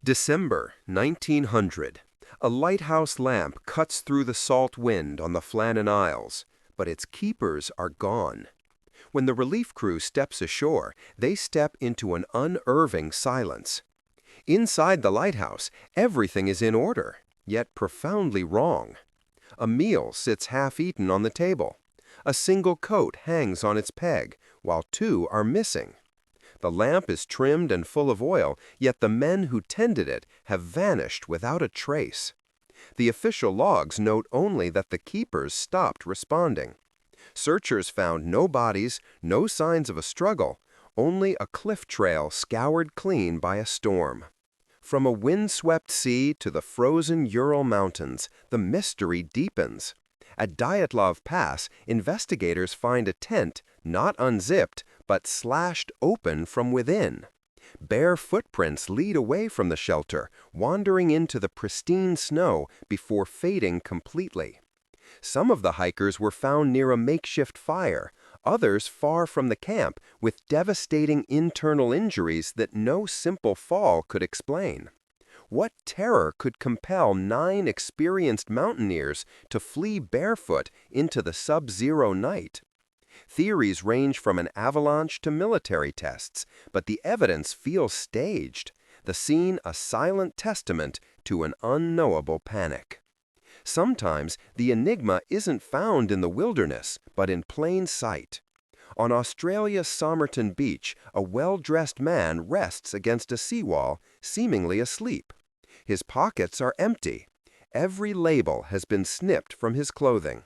December 1900. A lighthouse lamp cuts through the salt wind on the Flannan Isles, but its keepers are gone. When the relief crew steps ashore, they step into an unnerving silence. Inside the lighthouse, everything is in order, yet profoundly wrong. A meal sits half-eaten on the table. A single coat hangs on its peg, while two are missing. The lamp is trimmed and full of oil, yet the men who tended it have vanished without a trace. The official logs note only that the keepers stopped responding. Searchers found no bodies, no signs of a struggle, only a cliff trail scoured clean by a storm. From a windswept sea to the frozen Ural Mountains, the mystery deepens. At Dyatlov Pass, investigators find a tent, not unzipped, but slashed open from within. Bare footprints lead away from the shelter, wandering into the pristine snow before fading completely. Some of the hikers were found near a makeshift fire, others far from the camp, with devastating internal injuries that no simple fall could explain. What terror could compel 9 experienced mountaineers to flee barefoot into the sub-zero night? Theories range from an avalanche to military tests, but the evidence feels staged, the scene a silent testament to an unknowable panic. Sometimes the enigma isn't found in the wilderness, but in plain sight. On Australia's Somerton beach, a well-dressed man rests against a seawall, seemingly asleep. His pockets are empty. Every label has been snipped from his clothing.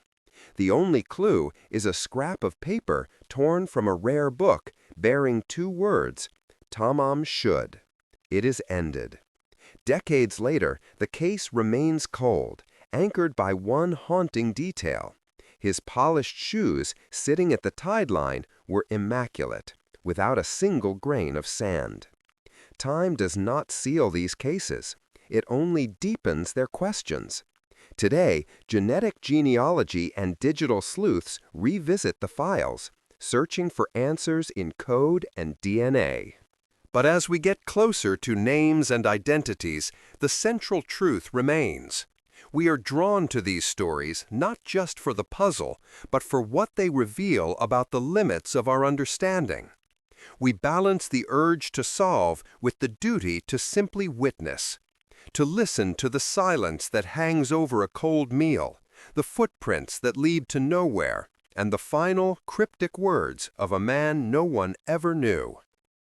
The only clue is a scrap of paper torn from a rare book bearing 2 words, Tamam Shud. It is ended. Decades later, the case remains cold, anchored by one haunting detail. His polished shoes, sitting at the tide line, were immaculate, without a single grain of sand. Time does not seal these cases. It only deepens their questions. Today, genetic genealogy and digital sleuths revisit the files, searching for answers in code and DNA. But as we get closer to names and identities, the central truth remains. We are drawn to these stories not just for the puzzle, but for what they reveal about the limits of our understanding. We balance the urge to solve with the duty to simply witness, to listen to the silence that hangs over a cold meal, the footprints that lead to nowhere, and the final cryptic words of a man no one ever knew.